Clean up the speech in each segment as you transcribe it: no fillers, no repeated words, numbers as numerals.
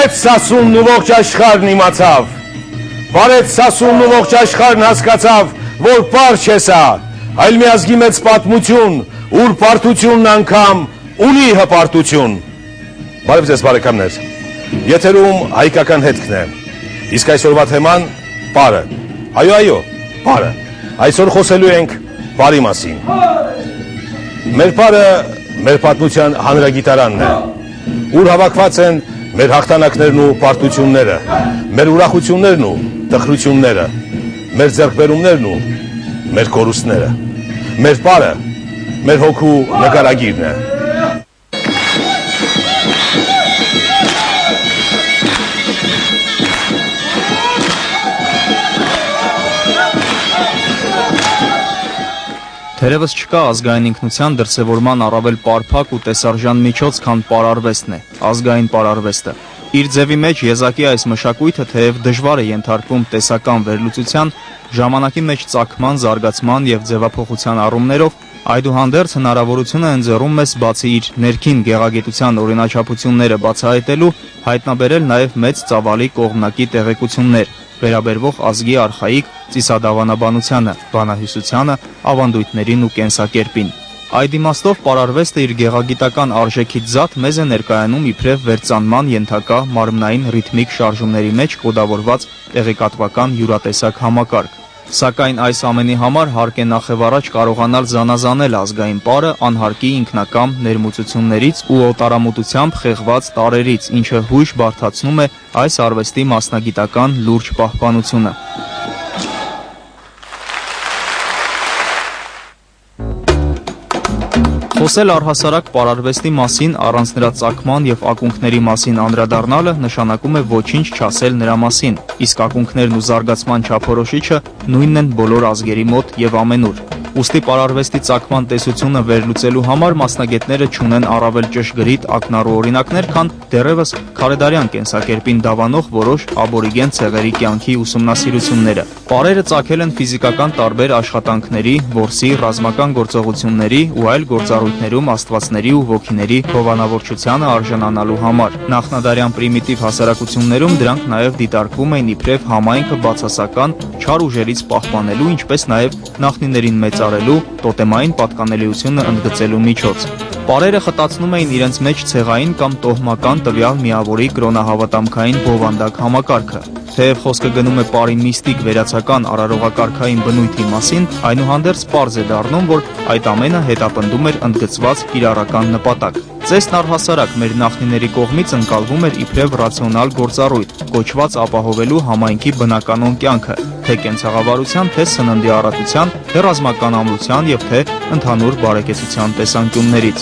Բարեց Սասունն ու ողջ աշխարհն իմացավ, բարեց Սասունն ու ողջ աշխարհն հասկացավ, որ պար չէ սա, այլ մի ազգի մեծ պատմություն, ուր պարտությունն անգամ ունի հպարտություն։ Բարև ձեզ բարեկամներ, եթերում հայկական հետքն է, իսկ այսօրվա թեման պարը, այո, պարը, այսօր խոսելու ենք պարի մասին։ Մեր պարը մեր պատմության հանրագիտարանն է, ուր հավաքված են մեր հաղթանակներն ու պարտությունները, մեր ուրախություններն ու տխրությունները, մեր ձեռքբերումներն ու մեր կորուստները, մեր պարը, մեր հոգու նկարագիրն է։ Թերևս չկա ազգային ինքնության դրսևորման առավել պարփակ ու տեսարժան միջոց, քան պարարվեստն է, ազգային պարարվեստը։ Իր ձևի մեջ եզակի այս մշակույթը թեև դժվար է ենթարկվում տեսական վերլուծության, ժամանակի մեջ ծագման, զարգացման եւ ձևափոխության առումներով, այդուհանդերձ հնարավորությունը ընձեռում մեզ բացի իր ներքին գեղագիտության օրինաչափությունները բացահայտելու, հայտնաբերել նաեւ մեծ ծավալի կողմնակի տեղեկություններ վերաբերվող ազգի արխայիկ ծիսադավանաբանությանը, բանահյուսությանը, ավանդույթներին ու կենսակերպին։ Այդ իմաստով պարարվեստը իր գեղագիտական արժեքից զատ մեզ է ներկայանում իբրև վերծանման ենթակա մարմնային ռիթմիկ շարժումների մեջ կոդավորված տեղեկատվական յուրատեսակ համակարգ։ Սակայն այս ամենի համար հարկ է նախևառաջ կարողանալ զանազանել ազգային պարը անհարկի ինքնակամ ներմուծություններից ու օտարամուտությամբ խեղված տարրերից, ինչը հույժ բարդացնում է այս արվեստի մասնագիտական լուրջ պահպանությունը։ Խոսել առհասարակ պարարվեստի մասին առանց նրա ծագման եւ ակունքների մասին անդրադառնալը նշանակում է ոչինչ չասել նրա մասին, իսկ ակունքներն ու զարգացման չափորոշիչը նույնն են բոլոր ազգերի մոտ եւ ամենուր։ Ուստի պարարվեստի ծագման տեսությունը վերլուծելու համար մասնագետները չունեն առավել ճշգրիտ ակնառու օրինակներ, քան դեռևս քարեդարյան կենսակերպին դավանող որոշ աբորիգեն ցեղերի կյանքի ուսումնասիրությունները։ Պարերը ծագել են ֆիզիկական տարբեր աշխատանքների, որսի, ռազմական գործողությունների ու այլ գործառույթներում աստվածների ու ոգիների հովանավորչությանը արժանանալու համար։ Նախնադարյան պրիմիտիվ հասարակություններում դրանք նաև դիտարկվում էին իբրև համայնքը բացասական չար ուժերից պահպանելու, ինչպես նաև նախնիներին մեծարելու, տոտեմային պատկանելիությունը ընդգծելու միջոց։ Պարերը խտացնում էին իրենց մեջ ցեղային կամ տոհմական տվյալ միավորի կրոնահավատամքային բովանդակ համակարգը։ Թեև խոսքը գնում է պարի միստիկ վերացական արարողակարգային բնույթի մասին, այնուհանդերձ պարզ է դառնում, որ այդ ամենը հետապնդում էր ընդգծված կիրառական նպատակ։ Ծեսն առհասարակ մեր նախնիների կողմից ընկալվում էր իբրև ռացիոնալ գործառույթ, կոչված ապահովելու համայնքի բնականոն կյանքը, թե կենցաղավարության, թե սննդի առատության, թե ռազմական ամրության եւ թե ընդհանուր բարեկեցության տեսանկյուններից։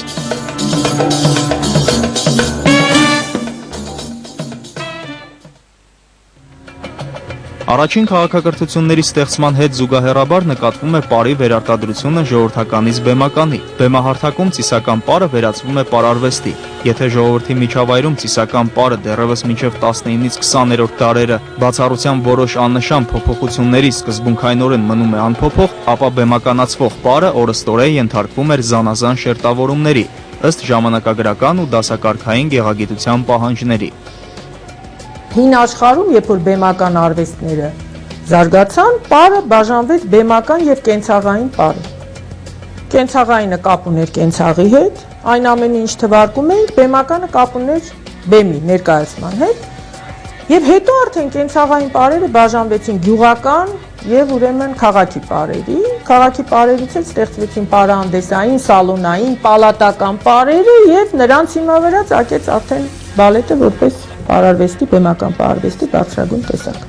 Առաջին քաղաքակրթությունների ստեղծման հետ զուգահեռաբար նկատվում է պարի վերարտադրությունը ժողովրդականից բեմականի։ Բեմահարթակում ծիսական պարը վերածվում է պարարվեստի։ Եթե ժողովրդի միջավայրում ծիսական պարը դեռևս մինչև 19-ից 20-րդ դարերը բացառությամբ որոշ աննշան փոփոխությունների սկզբունքայնորեն մնում է անփոփոխ, ապա բեմականացվող պարը օրըստօրեն ենթարկվում էր զանազան շերտավորումների, ըստ ժամանակագրական ու դասակարգային գեղագիտության պահանջների։ Հին աշխարհում, երբ որ բեմական արվեստները զարգացան, պարը բաժանվեց բեմական եւ կենցաղային պարը։ Կենցաղայինը կապ ուներ կենցաղի հետ, այն ամենը ինչ թվարկում էինք, բեմականը կապ ուներ բեմի ներկայացման հետ, եւ հետո արդեն կենցաղային պարերը բաժանվեցին գյուղական եւ ուրեմն քաղաքի պարերի։ Քաղաքի պարերից էլ ստեղծվեցին պարահանդեսային, սալոնային, պալատական պարերը եւ նրանց հիմա վրա ծագեց արդեն բալետը որպես պարարվեստի, բեմական պարարվեստի բարձրագույն տեսակ։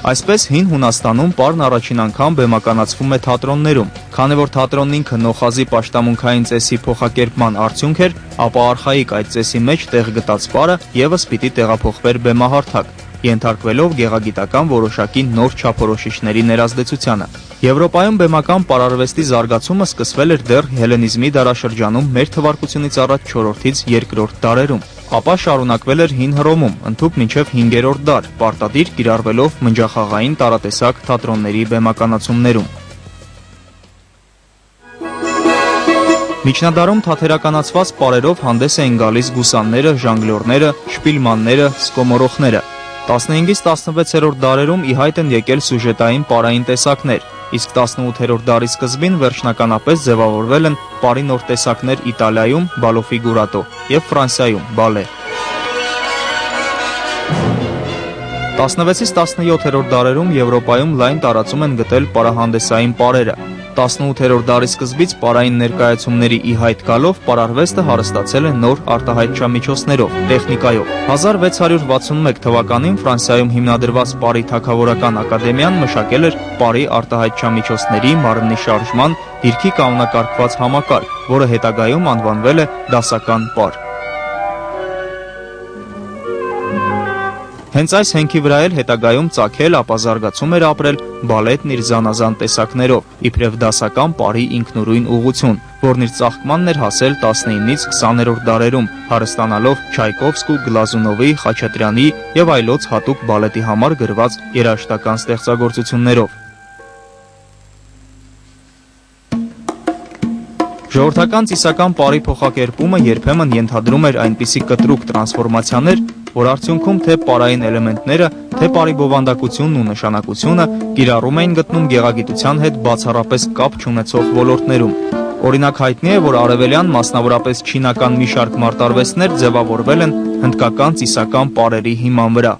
Այսպես հին Հունաստանում պարն առաջին անգամ բեմականացվում է թատրոններում, քանի որ թատրոնն ինքը նոխազի պաշտամունքային ծեսի փոխակերպման արդյունք էր, ապա արխայիկ այդ ծեսի մեջ տեղ գտած պարը եւս պիտի տեղափոխվեր բեմահարթակ, ենթարկվելով գեղագիտական որոշակի նոր չափորոշիչների ներազդեցությանը։ Եվրոպայում բեմական պարարվեստի զարգացումը սկսվել էր դեռ հելենիզմի դարաշրջանում մեր թվարկությունից առաջ 4-ից 2-րդ դարերում, ապա շարունակվել էր հին Հռոմում, ընդհուպ մինչև 5-րդ դար, պարտադիր կիրառվելով մնջախաղային տարատեսակ թատրոնների բեմականացումներում։ Միջնադարում թատերականացված պարերով հանդես էին գալիս գուսանները, ժանգլյորները, շպիլմանները, սկոմորոխները։ 15-ից 16-րդ դարերում ի հայտ են եկել սյուժետային պարային տեսակներ, իսկ 18-րդ դարի սկզբին վերջնականապես ձևավորվել են պարի նոր տեսակներ Իտալիայում բալո ֆիգուրատո եւ Ֆրանսիայում բալե։ 16-ից 17-րդ դարերում Եվրոպայում լայն տարածում են գտել պարահանդեսային պարերը։ 18-րդ դարի սկզբից պարային ներկայացումների ի հայտ գալով պարարվեստը հարստացել է նոր արտահայտչամիջոցներով, տեխնիկայով։ 1661 թվականին Ֆրանսիայում հիմնադրված Պարի թագավորական ակադեմիան մշակել էր պարի արտահայտչամիջոցների մարմնի շարժման դիրքի կանոնակարգված համակարգ, որը հետագայում անվանվել է դասական պար։ Հենց այս հենքի վրա էլ հետագայում ծագել, ապա զարգացում էր ապրել բալետն իր զանազան տեսակներով, իբրև դասական պարի ինքնուրույն ուղղություն, որն իր ծաղկմանն էր հասել 19-ից 20-րդ դարերում, հարստանալով Չայկովսկու, Գլազունովի, Խաչատրյանի եւ այլոց հատուկ բալետի համար գրված երաժշտական ստեղծագործություններով։ Ժողովրդական ծիսական պարի փոխակերպումը երբեմն ենթադրում էր այնպիսի կտրուկ տրանսֆորմացիաներ, որ արդյունքում թե պարային էլեմենտները, թե պարի բովանդակությունն ու նշանակությունը կիրառում էին գտնում գեղագիտության հետ բացառապես կապ չունեցող ոլորտներում։ Օրինակ հայտնի է, որ արևելյան, մասնավորապես չինական մի շարք մարտարվեստներ ձևավորվել են հնդկական ծիսական պարերի հիման վրա։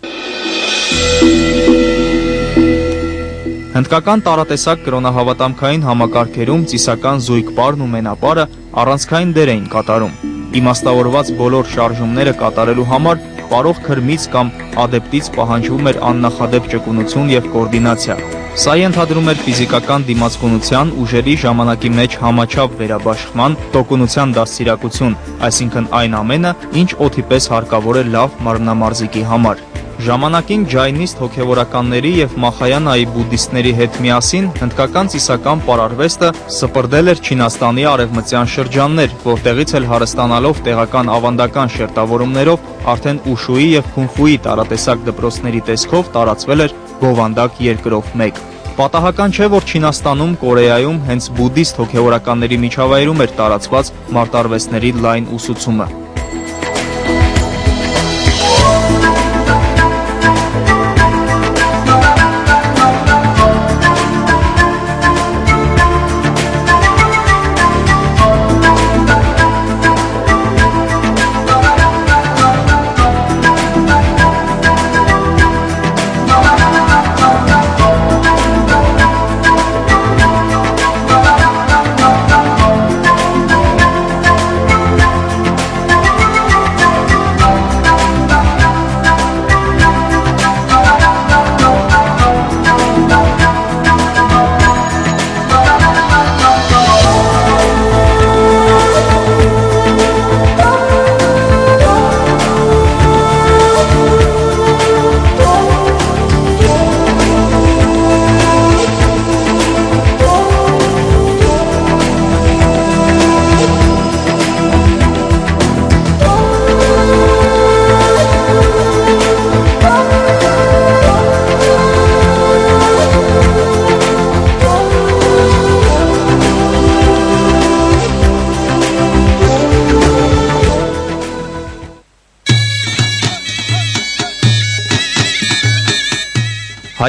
Հնդկական տարատեսակ կրոնահավատամքային համակարգերում ծիսական զույգ պարն ու մենապարը առանցքային դեր էին կատարում։ Իմաստավորված բոլոր շարժումները կատարելու համար պարող քրմից կամ ադեպտից պահանջվում էր աննախադեպ ճկունություն եւ կոորդինացիա։ Սա ենթադրում էր ֆիզիկական դիմացկունության, ուժերի ժամանակի մեջ համաչափ վերաբաշխման, տոկունության դաստիարակություն, այսինքն այն ամենը, ինչ օդի պես հարկավոր է լավ մարմնամարզիկի համար։ Ժամանակին ջայնիստ հոգևորականների եւ Մախայանայի բուդդիստների հետ միասին հնդկական ծիսական պարարվեստը սպրդել էր Չինաստանի արևմտյան շրջաններ, որտեղից էլ հարստանալով տեղական ավանդական շերտավորումներով արդեն ուշուի եւ քունֆուի տարատեսակ դպրոցների տեսքով տարածվել էր բովանդակ երկրով մեկ։ Պատահական չէ, որ Չինաստանում, Կորեայում հենց բուդդիստ հոգևորականների միջավայրում էր տարածված մարտարվեստների լայն ուսուցումը։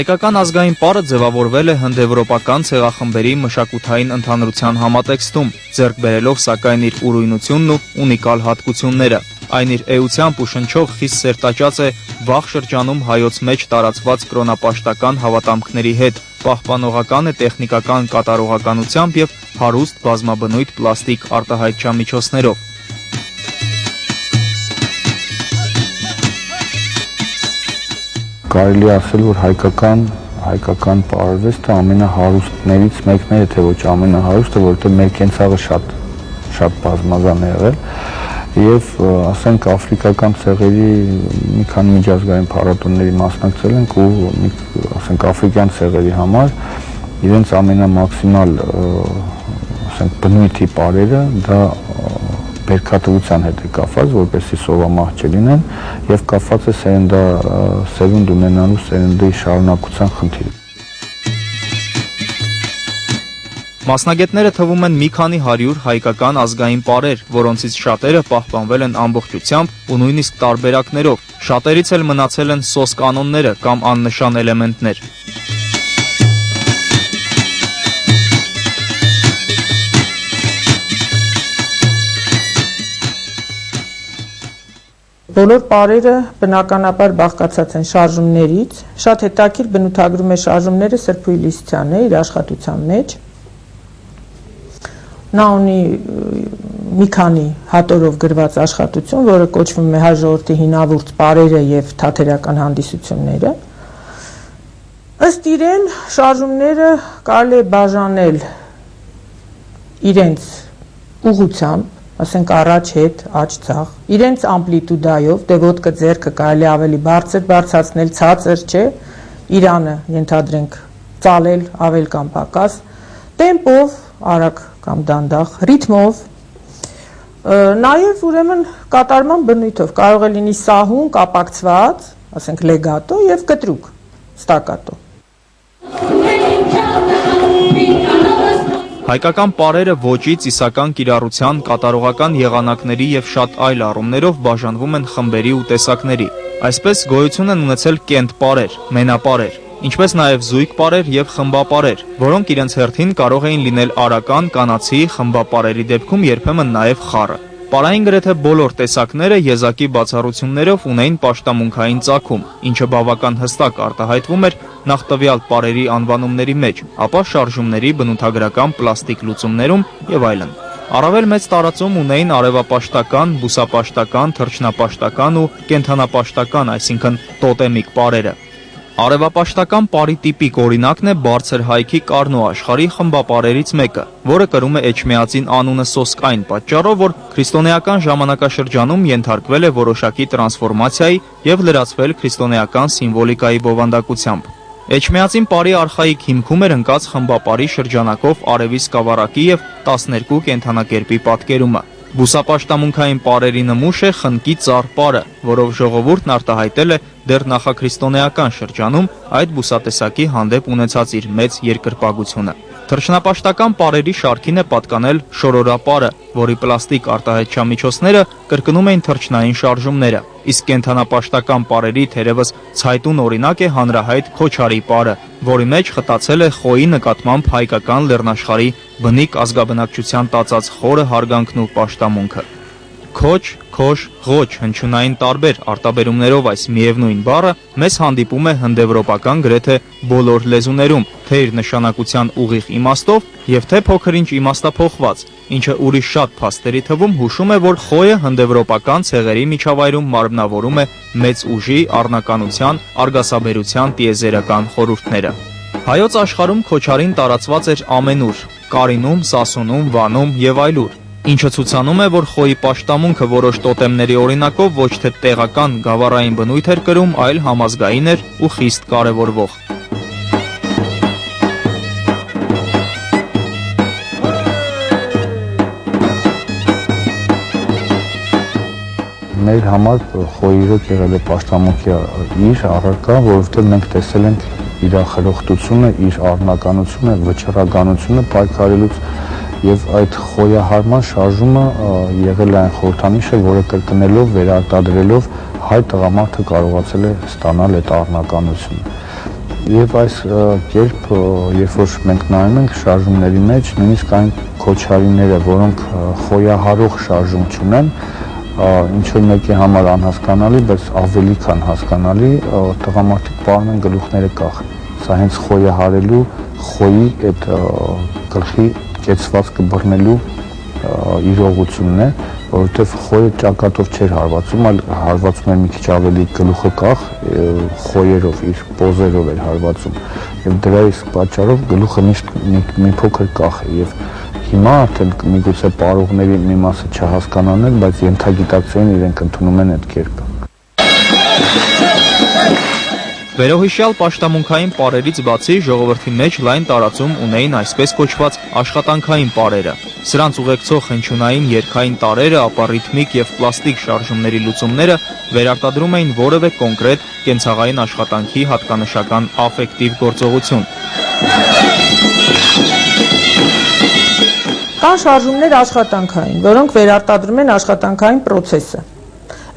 Հայկական ազգային պարը ձևավորվել է հնդեվրոպական ցեղախմբերի մշակութային ընդհանրության համատեքստում, ձեռք բերելով սակայն իր ուրույնությունն ու ունիկալ հատկությունները։ Այն իր էությամբ ու շնչող խիստ սերտաճած է վաղ շրջանում հայոց մեջ տարածված կրոնապաշտական հավատամքների հետ, պահպանողական է տեխնիկական կատարողականությամբ եւ հարուստ բազմաբնույթ պլաստիկ արտահայտչամիջոցներով։ Կարելի ասել, որ հայկական պարարվեստը ամենահարուստներից մեկն է, եթե ոչ ամենահարուստը, որովհետև մեր կենցաղը շատ բազմազան է եղել եւ ասենք աֆրիկական ցեղերի մի քանի միջազգային փառատոների մասնակցել ենք ու ասենք աֆրիկյան ցեղերի համար իրենց ամենամաքսիմալ ասենք բնույթի պարերը դա բերքատվության հետ է կապված, որպեսզի սովամահ չլինեն եւ կապված է սերունդ ունենալու սերնդի շարունակության խնդիրը։ Մասնագետները թվում են մի քանի 100 հայկական ազգային պարեր, որոնցից շատերը պահպանվել են ամբողջությամբ ու նույնիսկ տարբերակներով, շատերից էլ մնացել են սոս կանոնները կամ աննշան էլեմենտներ։ Բոլոր պարերը բնականաբար բաղկացած են շարժումներից, շատ հետաքրքիր բնութագրում է շարժումները Սրբուհի Լիսիցյանն է իր աշխատության մեջ։ Նա ունի մի քանի հատորով գրված աշխատություն, որը կոչվում է Հայ ժողովրդի հինավուրց պարերը եւ թատերական հանդիսությունները։ Ըստ իրեն շարժումները կարելի է բաժանել իրենց ուղղությամբ, ասենք առաջ, հետ, աջ, ցախ, իրենց ամպլիտուդայով, դե ոտքը ձեռքը կարելի ավելի բարձր բարձրացնել, ցածր, չէ, իրանը ենթադրենք ծալել ավել կամ պակաս, տեմպով, արագ կամ դանդաղ, ռիթմով, նաև ուրեմն կատարման բնույթով կարող է լինի սահուն, կապակցված, ասենք լեգատո եւ կտրուկ, ստակատո։ Հայկական պարերը ոճի, ծիսական կիրառության, կատարողական եղանակների եւ շատ այլ առումներով բաժանվում են խմբերի ու տեսակների։ Այսպես գոյություն են ունեցել կենտ պարեր, մենապարեր, ինչպես նաև զույգ պարեր եւ խմբապարեր, որոնք իրենց հերթին կարող էին լինել արական, կանացի, խմբապարերի դեպքում երբեմն նաև խառը։ Պարային գրեթե բոլոր տեսակները եզակի բացառություններով ունեին պաշտամունքային ծագում, ինչը բավական հստակ արտահայտվում էր նախ տվյալ պարերի անվանումների մեջ, ապա շարժումների բնութագրական պլաստիկ լուծումներում եւ այլն։ Առավել մեծ տարածում ունեին արևապաշտական, բուսապաշտական, թռչնապաշտական ու կենդանապաշտական, այսինքն տոտեմիկ պարերը։ Արևապաշտական պարի տիպիկ օրինակն է բարձր հայքի Կարնո աշխարհի խմբապարերից մեկը, որը կրում է Էջմիածին անունը սոսկ այն պատճառով, որ քրիստոնեական ժամանակաշրջանում ենթարկվել է որոշակի տրանսֆորմացիայի եւ լրացվել քրիստոնեական սիմվոլիկայի բովանդակությամբ։ Էջմիածին պարի արխայիկ հիմքում էր ընկած խմբապարի շրջանակով արևի սկավառակի եւ 12 կենդանակերպի պատկերումը։ Բուսապաշտամունքային պարերի նմուշ է խնկի ծառ պարը, որով ժողովուրդն արտահայտել է դեռ նախաքրիստոնեական շրջանում այդ բուսատեսակի հանդեպ ունեցած իր մեծ երկրպագությունը։ Թռչնապաշտական պարերի շարքին է պատկանել շորորապարը, որի պլաստիկ արտահայտչամիջոցները կրկնում էին թռչնային շարժումները, իսկ կենդանապաշտական պարերի թերևս ցայտուն օրինակ է հանրահայտ Քոչարի պարը, որի մեջ խտացել է խոյի նկատմամբ հայկական լեռնաշխարհի բնիկ ազգաբնակչության տածած խորը հարգանքն ու պաշտամունքը։ Քոչ, քոշ, ղոչ հնչյունային տարբեր արտաբերումներով այս միևնույն բառը մեզ հանդիպում է հնդեվրոպական գրեթե բոլոր լեզուներում, թե իր նշանակության ուղիղ իմաստով եւ թե փոքր-ինչ իմաստափոխված, ինչը ուրիշ շատ փաստերի թվում հուշում է, որ խոյը հնդեվրոպական ցեղերի միջավայրում մարմնավորում է մեծ ուժի, առնականության, արգասաբերության տիեզերական խորհուրդները։ Հայոց աշխարհում Քոչարին տարածված էր ամենուր՝ Կարինում, Սասունում, Վանում եւ այլուր, ինչը ցուցանում է, որ խոյի պաշտամունքը որոշ տոտեմների օրինակով ոչ թե տեղական գավառային բնույթ էր կրում, այլ համազգային էր ու խիստ կարևորվող։ Մեր համար խոյիրոք եղել է պաշտամունքի իր առարկա, որովհետև մենք տեսել ենք իր խրոխտությունը, իր առնականությունը, վճռականությունը պայքարելուց եւ այդ խոյահարման շարժումը եղել է այն խորհրդանիշը, որը կրկնելով, վերարտադրելով հայ տղամարդը կարողացել է ստանալ այդ առնականությունը։ Եվ այս կերպ, երբ որ մենք նայում ենք շարժումների մեջ, նույնիսկ այն քոչարիները, որոնք խոյահարող շարժում չունեն, ինչ որ մեկի համար անհասկանալի, բայց ավելի քան հասկանալի, տղամարդիկ պարում են գլուխները կախ։ Սա հենց խոյահարելու, խոյի այդ գլխի կեցվածքը բռնելու իրողությունն է, որովհետև խոյը ճակատով չէր հարվածում, այլ հարվածում էր մի քիչ ավելի գլուխը կախ, խոյերով, իր պոզերով էր հարվածում։ Եվ դրա իսկ պատճառով գլուխը միշտ մի փոքր կախ է եւ հիմա արդեն միգուցե պարողների մի մասը չհասկանան են, բայց ենթագիտակցային իրենք ընդունում են այդ կերպը։ Վերոհիշյալ պաշտամունքային պարերից բացի ժողովրդի մեջ լայն տարածում ունեին այսպես կոչված աշխատանքային պարերը։ Սրանց ուղեկցող հնչյունային երգային տարրերը, ապա ռիթմիկ եւ պլաստիկ շարժումների լուծումները վերարտադրում էին որևէ կոնկրետ կենցաղային աշխատանքի հատկանշական աֆեկտիվ գործողություն։ Կան շարժումներ աշխատանքային, որոնք վերարտադրում են աշխատանքային պրոցեսը։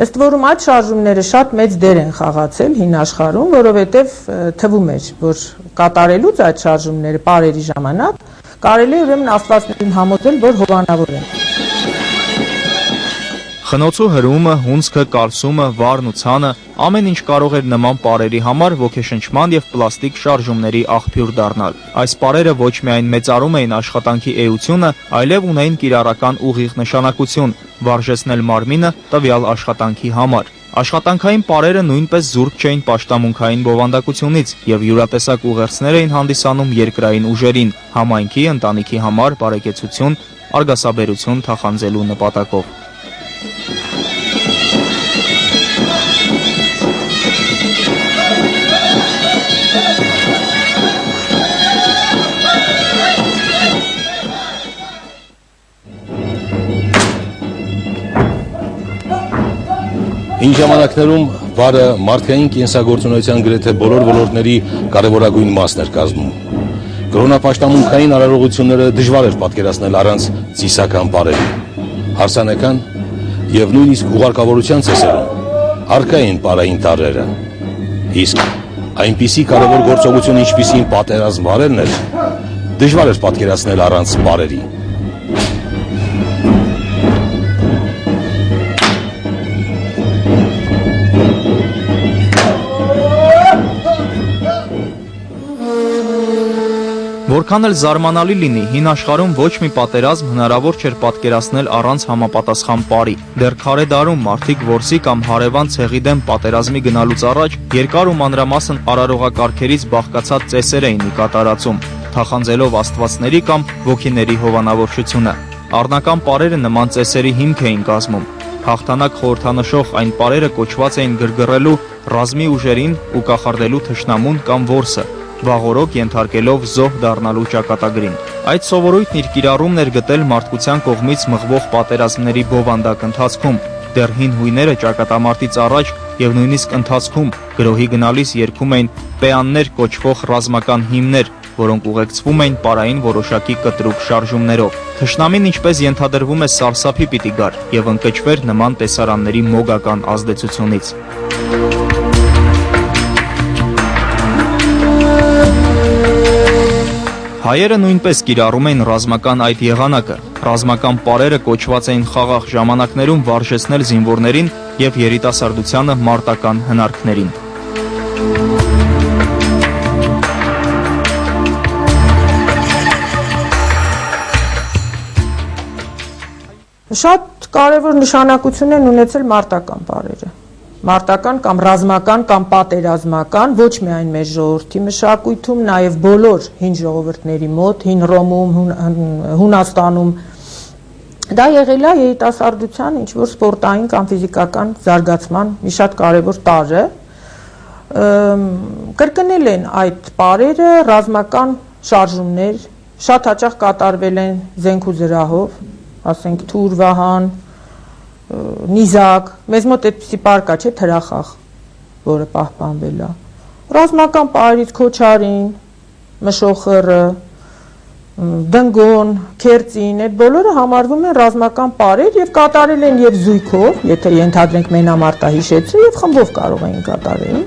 Ըստ որում այդ շարժումները շատ մեծ դեր են խաղացել հին աշխարհում, որովհետև թվում էր, որ կատարելուց այդ շարժումները պարերի ժամանակ կարելի է ուրեմն աստվածներին համոզել, որ հովանավոր են։ Խնոցու հրումը, հունձքը, կալսումը, վարն ու ցանը ամեն ինչ կարող էր նման պարերի համար ոգեշնչման եւ պլաստիկ շարժումների աղբյուր դառնալ։ Այս պարերը ոչ միայն մեծարում էին աշխատանքի էությունը, այլև ունեին կիրառական ուղիղ նշանակություն՝ վարժեցնել մարմինը տվյալ աշխատանքի համար։ Աշխատանքային պարերը նույնպես զուրկ չէին պաշտամունքային բովանդակությունից եւ յուրատեսակ ուղերձներ էին հանդիսանում երկրային ուժերին, համայնքի, ընտանիքի համար բարեկեցություն, արգասաբերություն թախանձելու նպատակով։ Հին ժամանակներում վարը մարդկային կենսագործունեության գրեթե բոլոր ոլորտների կարևորագույն մասն էր կազմում։ Կրոնապաշտամունքային արարողությունները դժվար էր պատկերացնել առանց ծիսական պարերի։ Հարսանեկան եւ նույնիսկ ուղարկավորության ցեսերում առկա էին պարային տարրերը։ Իսկ այնպիսի կարևոր գործողություն, ինչպիսին պատերազմ վարելն էր, դժվար էր պատկերացնել առանց պարերի։ Որքան էլ զարմանալի լինի, հին աշխարհում ոչ մի պատերազմ հնարավոր չէր պատկերացնել առանց համապատասխան պարի։ Դեռ քարե դարում մարդիկ որսի կամ հարևան ցեղի դեմ պատերազմի գնալուց առաջ երկար ու մանրամասն արարողակարգերից բաղկացած ծեսեր էին կատարածում, թախանձելով աստվածների կամ ոգիների հովանավորչությունը։ Առնական պարերը նման ծեսերի հիմք էին կազմում։ Հաղթանակ խորհրդանշող այն պարերը կոչված էին գրգռելու ռազմի ուժերին ու կախարդելու թշնամուն կամ որսը, վաղորոք ենթարկելով զոհ դառնալու ճակատագրին։ Այդ սովորույթն իր կիրառումն էր գտել մարդկության կողմից մղվող պատերազմների բովանդակ ընթացքում։ Դեռ հին հույները ճակատամարտից առաջ եւ նույնիսկ ընթացքում գրոհի գնալիս երգում էին պեաններ կոչվող ռազմական հիմներ, որոնք ուղեկցվում էին պարային որոշակի կտրուկ շարժումներով։ Թշնամին, ինչպես ենթադրվում է, սարսափի պիտի գար եւ ընկճվեր նման տեսարանների մոգական ազդեցությունից։ Հայերը նույնպես կիրառում էին ռազմական այդ եղանակը։ Ռազմական պարերը կոչված էին խաղաղ ժամանակներում վարժեցնել զինվորներին եւ երիտասարդությանը մարտական հնարքներին։ Շատ կարևոր նշանակություն են ունեցել մարտական պարերը։ Մարտական կամ ռազմական կամ պատերազմական, ոչ միայն մեր ժողովրդի մշակույթում, նաև բոլոր հին ժողովուրդների մոտ, հին Հռոմում, Հունաստանում, դա եղել է երիտասարդության ինչ-որ սպորտային կամ ֆիզիկական զարգացման մի շատ կարևոր տարր է։ Կրկնել են այդ պարերը ռազմական շարժումներ, շատ հաճախ կատարվել են զենք ու զրահով, ասենք Թուր, Վահան, Նիզակ, մեզ մոտ այդպիսի պար կա, չէ, թրախախ, որը պահպանվել է։ Ռազմական պարից Քոչարին, Մշոխըռը, Դնգոն, Քերծին, այդ բոլորը համարվում են ռազմական պարեր եւ կատարել են եւ զույգով, եթե ենթադրենք մենամարտահիշեցը, եւ խմբով կարող էին կատարել։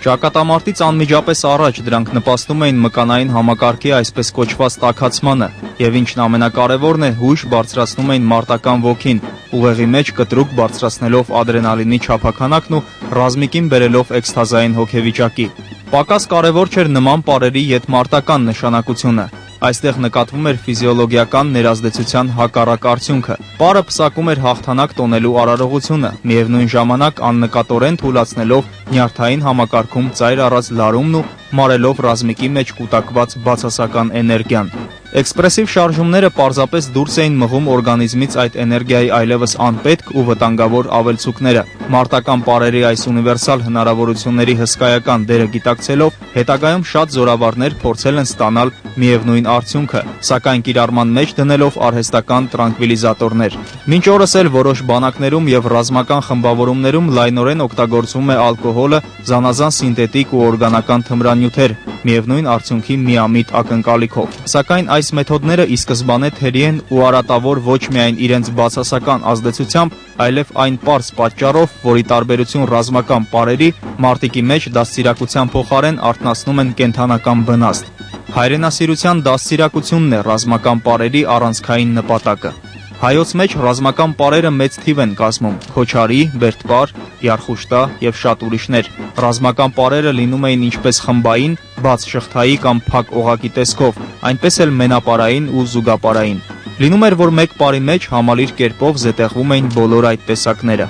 Ճակատամարտից անմիջապես առաջ դրանք նպաստում էին մկանային համակարգի այսպես կոչված տաքացմանը, եւ ինչն ամենակարևորն է, հույժ բարձրացնում էին մարտական ոգին, ուղեղի մեջ կտրուկ բարձրացնելով ադրենալինի չափաքանակն ու ռազմիկին բերելով էքստազային հոգեվիճակի։ Պակաս կարևոր չէր նման պարերի յետմարտական նշանակությունը։ Այստեղ նկատվում էր ֆիզիոլոգիական ներազդեցության հակառակ արդյունքը։ Պարը պսակում էր հաղթանակ տոնելու արարողությունը, միևնույն ժամանակ աննկատորեն թուլացնելով նյարդային համակարգում ծայր առած լարումն ու մարելով ռազմիկի մեջ կուտակված բացասական էներգիան։ Էքսպրեսիվ շարժումները պարզապես դուրս էին մղում օրգանիզմից այդ էներգիայի այլևս անպետք ու վտանգավոր ավելցուկները։ Մարտական պարերի այս ունիվերսալ հնարավորությունների հսկայական դերը գիտակցելով, հետագայում շատ զորավարներ փորձել են ստանալ միևնույն արդյունքը, սակայն կիրառման մեջ դնելով արհեստական տրանկվիլիզատորներ։ Մինչ օրս էլ որոշ բանակներում եւ ռազմական խմբավորումներում լայնորեն օգտագործվում է ալկոհոլը, զանազան սինթետիկ ու օրգանական թմրանյութեր, միևնույն արդյունքի միամիտ ակնկալիքով։ Սակայն այս մեթոդները ի սկզբանե թերի են ու արատավոր ոչ միայն իրենց բացասական ազդեցությամբ, այլև այն պարզ պատճառով, որի տարբերություն ռազմական պարերի, մարտիկի մեջ դաստիարակության փոխարեն արթնացնում են կենդանական վնաստ։ Հայրենասիրության դաստիարակությունն է ռազմական պարերի առանցքային նպատակը։ Հայոց մեջ ռազմական պարերը մեծ թիվ են կազմում՝ Քոչարի, Բերդպար, Յարխուշտա եւ շատ ուրիշներ։ Ռազմական պարերը լինում էին ինչպես խմբային, բաց շղթայի կամ փակ օղակի տեսքով, այնպես էլ մենապարային ու զուգապարային։ Լինում էր, որ մեկ պարի մեջ համալիր կերպով զետեղվում էին բոլոր այդ տեսակները։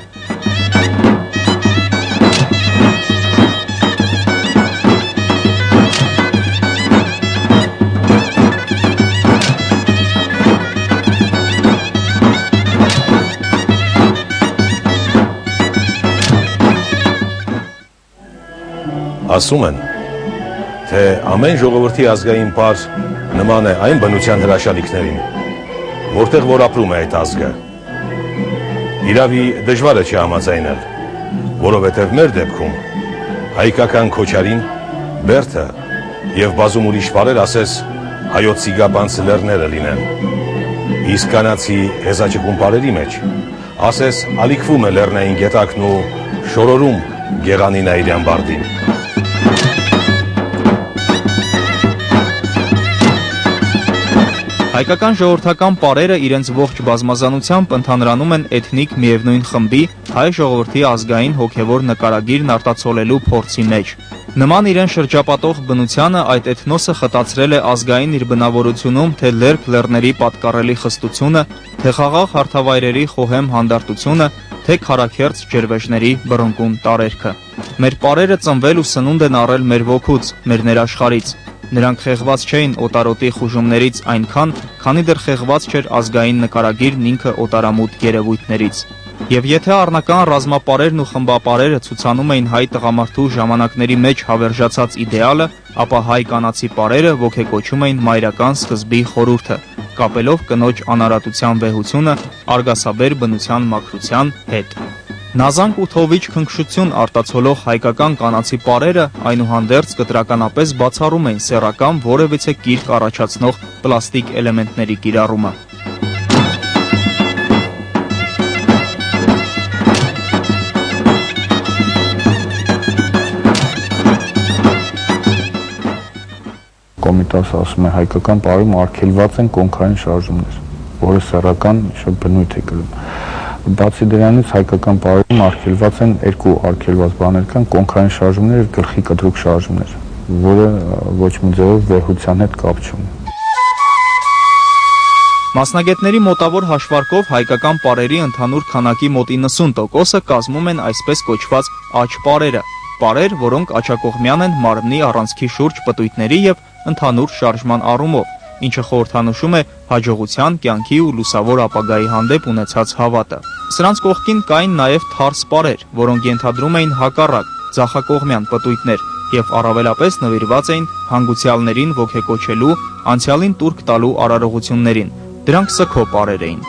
Ասում են, թե ամեն ժողովրդի ազգային պար նման է այն բնության հրաշալիքներին, որտեղ որ ապրում է այդ ազգը։ Իրավի դժվար է չհամաձայնել, որովհետև մեր դեպքում հայկական Քոչարին, Բերդը եւ բազում ուրիշ պարեր ասես հայոց ցիգապանց լեռները լինեն։ Իսկ կանացի հեզաճկուն պարերի մեջ ասես ալիքվում է լեռնային գետակն ու շորորում Գեղանին Այրյան բարդին։ Հայկական ժողովրդական պարերը իրենց ողջ բազմազանությամբ ընդհանրանում են էթնիկ միևնույն խմբի հայ ժողովրդի ազգային հոգևոր նկարագիրն արտացոլելու փորձի մեջ։ Նման իրեն շրջապատող բնությանը այդ էթնոսը խտացրել է ազգային իր բնավորությունում թե լերկ լեռների պատկառելի խստությունը, թե խաղաղ հարթավայրերի խոհեմ հանդարտությունը, թե քարաքերծ ջրվեժների բռնկուն տարերքը։ Մեր պարերը ծնվել ու սնունդ են առել մեր ոգուց, մեր ներաշխարից։ Նրանք խեղված չէին օտարոտի խուժումներից այնքան, քանի դեռ խեղված չէր ազգային նկարագիրն ինքը օտարամուտ երևույթներից։ Եվ եթե առնական ռազմապարերն ու խմբապարերը ցուցանում էին հայ տղամարդու ժամանակների մեջ հավերժացած իդեալը, ապա հայ կանացի պարերը ոգեկոչում էին մայրական սկզբի խորհուրդը, կապելով կնոջ անարատության վեհությունը արգասաբեր բնության մաքրության հետ։ Նազանք ու թովիչ քնքշություն արտացոլող հայկական կանացի պարերը այնուհանդերձ կտրականապես բացառում էին սեռական որևիցե կիրք առաջացնող պլաստիկ էլեմենտների կիրառումը։ Կոմիտասը ասում է հայկական պարում արգելված են կոնքային շարժումներ, որը սեռական բնույթ է կրում։ Բացի դրանից հայկական պարերում արգելված են երկու արգելված բաներ կան՝ կոնքային շարժումներ եւ գլխի կտրուկ շարժումներ, որը ոչ մի ձևով վեհության հետ կապ չունի։ Մասնագետների մոտավոր հաշվարկով հայկական պարերի ընդհանուր քանակի մոտ 90%-ը կազմում են այսպես կոչված աջ պարերը, պարեր, որոնք աչակողմյան են մարմնի առանցքի շուրջ պտույտների եւ ընդհանուր շարժման առումով, ինչը խորհրդանշում է հաջողության, կյանքի ու լուսավոր ապագայի հանդեպ ունեցած հավատը։ Սրանց կողքին կային նաև թարս պարեր, որոնք ենթադրում էին հակառակ, ձախակողմյան պտույտներ եւ առավելապես նվիրված էին հանգուցյալներին ոգեկոչելու, անցյալին տուրք տալու արարողություններին։ Դրանք սգո պարեր էին։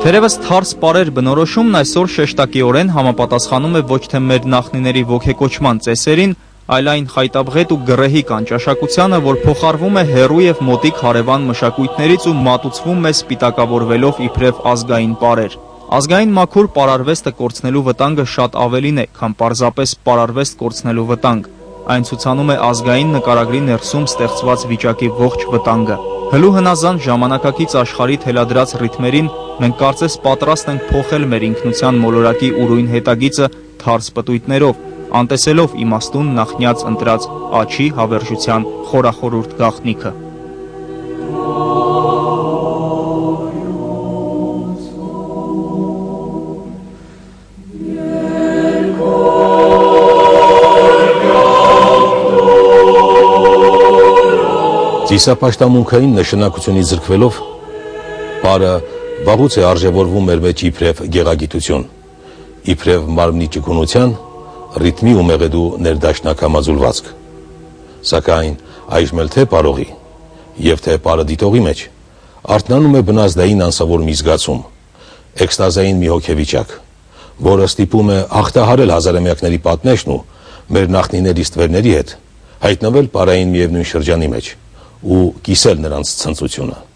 Թերևս թարս պարեր բնորոշումն այսօր շեշտակիորեն համապատասխանում է ոչ թե մեր նախնիների ոգեկոչման ծեսերին, այլ այն խայտաբղետ ու գրեհի կանճաշակությանը, որ փոխառվում է հեռու եւ մոտիկ հարևան մշակույթներից ու մատուցվում է սպիտակավորվելով իբրև ազգային պարեր։ Ազգային մաքուր պարարվեստը կորցնելու վտանգը շատ ավելին է, քան պարզապես պարարվեստ կորցնելու վտանգ։ Այն ցուցանում է ազգային նկարագրի ներսում ստեղծված վիճակի ողջ վտանգը։ Հլու հնազանդ ժամանակակից աշխարհի թելադրած ռիթմերին մենք կարծես պատրաստ ենք փոխել մեր ինքնության մոլորակի ուրույն հետագիծը թարս պտույտներով, անտեսելով իմաստուն նախնյաց ընտրած աչի հավերժության խորախորուրդ գաղտնիքը։ Ծիսապաշտամունքային նշանակությունից զրկվելով, պարը վաղուց է արժևորվում մեր մեջ իբրև գեղագիտություն, իբրև մարմնի ճկունության, ռիթմի ու մեղեդու ներդաշնակ համաձուլվածք։ Սակայն այժմ էլ թե պարողի և թե պարը դիտողի մեջ արթնանում է բնազդային անսովոր մի զգացում, էքստազային մի հոգեվիճակ, որը ստիպում է հաղթահարել հազարամյակների պատնեշն ու մեր նախնիների ստվերների հետ հայտնվել պարային միևնույն շրջանի մեջ ու կիսել նրանց ցնծությունը։